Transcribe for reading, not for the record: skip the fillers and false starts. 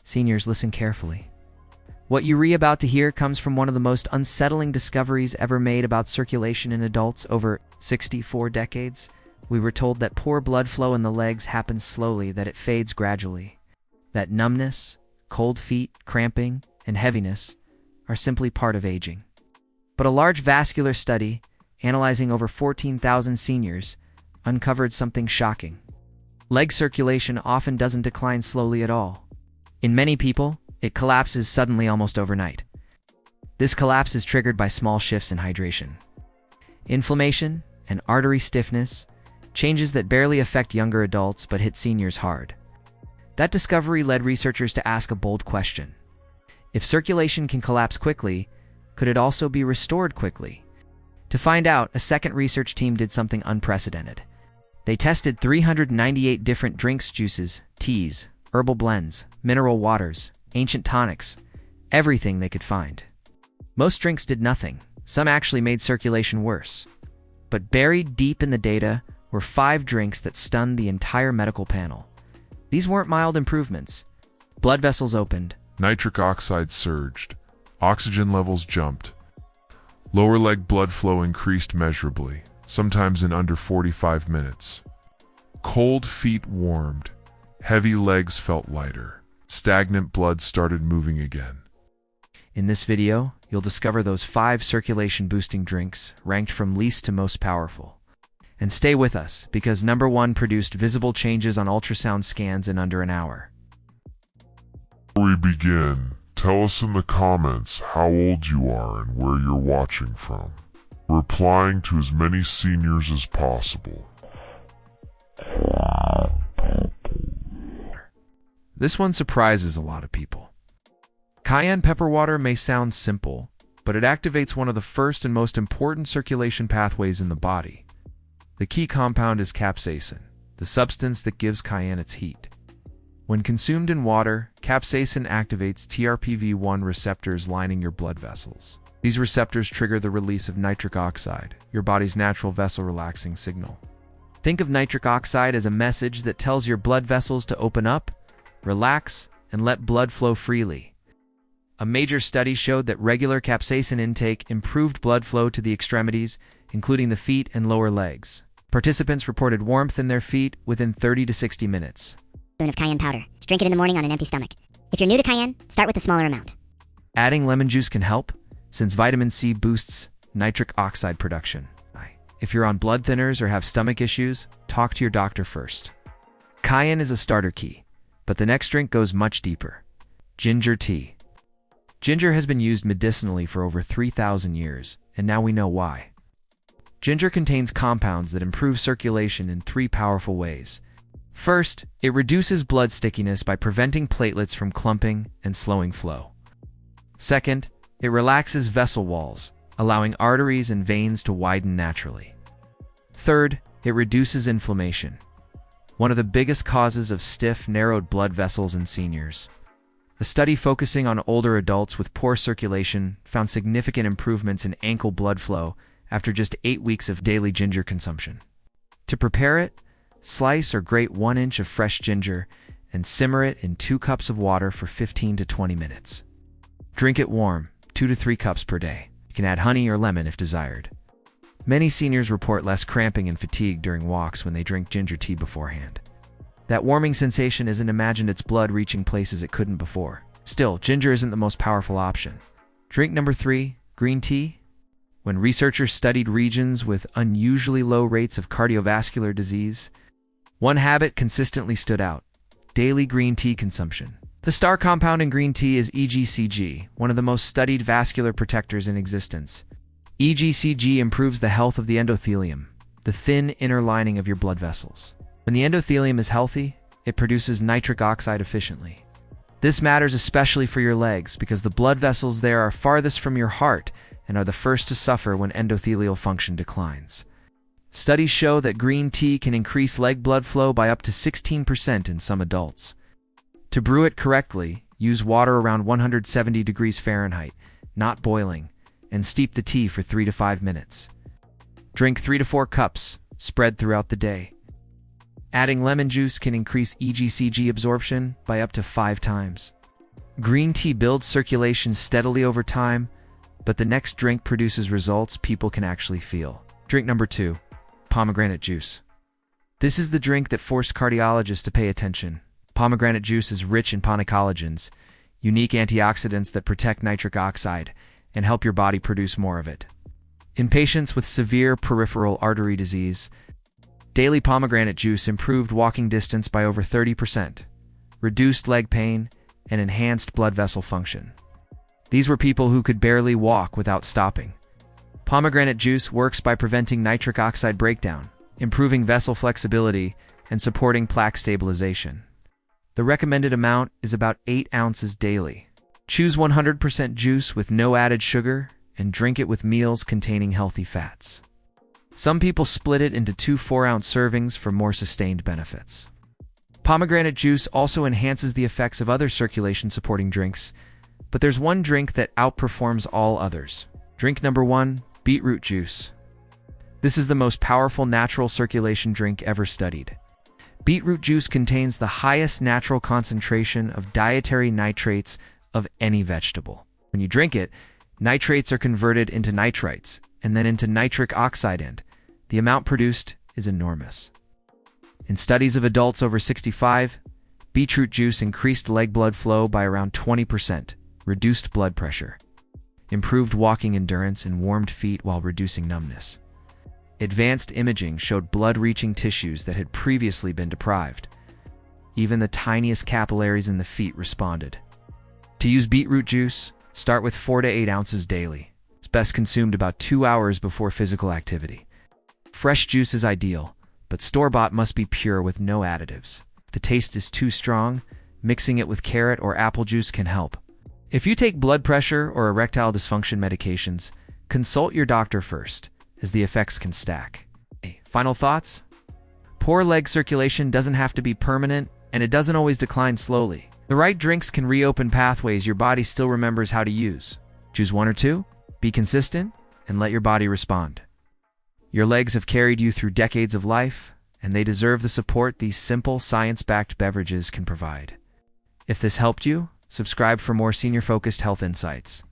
Seniors, listen carefully. What you're about to hear comes from one of the most unsettling discoveries ever made about circulation in adults over 64 decades. We were told that poor blood flow in the legs happens slowly, that it fades gradually, that numbness, cold feet, cramping, and heaviness are simply part of aging. But a large vascular study, analyzing over 14,000 seniors, uncovered something shocking. Leg circulation often doesn't decline slowly at all. In many people, it collapses suddenly almost overnight. This collapse is triggered by small shifts in hydration, inflammation, and artery stiffness, changes that barely affect younger adults but hit seniors hard. That discovery led researchers to ask a bold question. If circulation can collapse quickly, could it also be restored quickly? To find out, a second research team did something unprecedented. They tested 398 different drinks, juices, teas, herbal blends, mineral waters, ancient tonics, everything they could find. Most drinks did nothing. Some actually made circulation worse. But buried deep in the data were 5 drinks that stunned the entire medical panel. These weren't mild improvements. Blood vessels opened. Nitric oxide surged. Oxygen levels jumped. Lower leg blood flow increased measurably, sometimes in under 45 minutes. Cold feet warmed. Heavy legs felt lighter. Stagnant blood started moving again. In this video, you'll discover those 5 circulation-boosting drinks, ranked from least to most powerful. And stay with us, because number 1 produced visible changes on ultrasound scans in under an hour. Before we begin, tell us in the comments how old you are and where you're watching from. We're applying to as many seniors as possible. This one surprises a lot of people. Cayenne pepper water may sound simple, but it activates one of the first and most important circulation pathways in the body. The key compound is capsaicin, the substance that gives cayenne its heat. When consumed in water, capsaicin activates TRPV1 receptors lining your blood vessels. These receptors trigger the release of nitric oxide, your body's natural vessel-relaxing signal. Think of nitric oxide as a message that tells your blood vessels to open up, relax, and let blood flow freely. A major study showed that regular capsaicin intake improved blood flow to the extremities, including the feet and lower legs. Participants reported warmth in their feet within 30 to 60 minutes. Spoon of cayenne powder. Just drink it in the morning on an empty stomach. If you're new to cayenne, start with a smaller amount. Adding lemon juice can help, since vitamin C boosts nitric oxide production. If you're on blood thinners or have stomach issues, talk to your doctor first. Cayenne is a starter key, but the next drink goes much deeper. Ginger tea. Ginger has been used medicinally for over 3,000 years, and now we know why. Ginger contains compounds that improve circulation in 3 powerful ways. First, it reduces blood stickiness by preventing platelets from clumping and slowing flow. Second, it relaxes vessel walls, allowing arteries and veins to widen naturally. Third, it reduces inflammation, one of the biggest causes of stiff, narrowed blood vessels in seniors. A study focusing on older adults with poor circulation found significant improvements in ankle blood flow after just 8 weeks of daily ginger consumption. To prepare it, slice or grate 1 inch of fresh ginger and simmer it in 2 cups of water for 15 to 20 minutes. Drink it warm, 2 to 3 cups per day. You can add honey or lemon if desired. Many seniors report less cramping and fatigue during walks when they drink ginger tea beforehand. That warming sensation isn't imagined its blood reaching places it couldn't before. Still, ginger isn't the most powerful option. Drink number 3, green tea. When researchers studied regions with unusually low rates of cardiovascular disease, one habit consistently stood out: daily green tea consumption. The star compound in green tea is EGCG, one of the most studied vascular protectors in existence. EGCG improves the health of the endothelium, the thin inner lining of your blood vessels. When the endothelium is healthy, it produces nitric oxide efficiently. This matters especially for your legs because the blood vessels there are farthest from your heart and are the first to suffer when endothelial function declines. Studies show that green tea can increase leg blood flow by up to 16% in some adults. To brew it correctly, use water around 170 degrees Fahrenheit, not boiling, and steep the tea for 3 to 5 minutes. Drink 3 to 4 cups, spread throughout the day. Adding lemon juice can increase EGCG absorption by up to 5 times. Green tea builds circulation steadily over time, but the next drink produces results people can actually feel. Drink number 2, pomegranate juice. This is the drink that forced cardiologists to pay attention. Pomegranate juice is rich in polycollagens, unique antioxidants that protect nitric oxide and help your body produce more of it. In patients with severe peripheral artery disease, daily pomegranate juice improved walking distance by over 30%, reduced leg pain, and enhanced blood vessel function. These were people who could barely walk without stopping. Pomegranate juice works by preventing nitric oxide breakdown, improving vessel flexibility, and supporting plaque stabilization. The recommended amount is about 8 ounces daily. Choose 100% juice with no added sugar and drink it with meals containing healthy fats. Some people split it into 2 4-ounce servings for more sustained benefits. Pomegranate juice also enhances the effects of other circulation-supporting drinks, but there's one drink that outperforms all others. Drink number 1, beetroot juice. This is the most powerful natural circulation drink ever studied. Beetroot juice contains the highest natural concentration of dietary nitrates of any vegetable. When you drink it, nitrates are converted into nitrites and then into nitric oxide, and the amount produced is enormous. In studies of adults over 65, beetroot juice increased leg blood flow by around 20%, reduced blood pressure, improved walking endurance, and warmed feet while reducing numbness. Advanced imaging showed blood reaching tissues that had previously been deprived. Even the tiniest capillaries in the feet responded. To use beetroot juice, start with 4 to 8 ounces daily. It's best consumed about 2 hours before physical activity. Fresh juice is ideal, but store-bought must be pure with no additives. If the taste is too strong, mixing it with carrot or apple juice can help. If you take blood pressure or erectile dysfunction medications, consult your doctor first, as the effects can stack. Final thoughts? Poor leg circulation doesn't have to be permanent, and it doesn't always decline slowly. The right drinks can reopen pathways your body still remembers how to use. Choose 1 or 2, be consistent, and let your body respond. Your legs have carried you through decades of life, and they deserve the support these simple, science-backed beverages can provide. If this helped you, subscribe for more senior-focused health insights.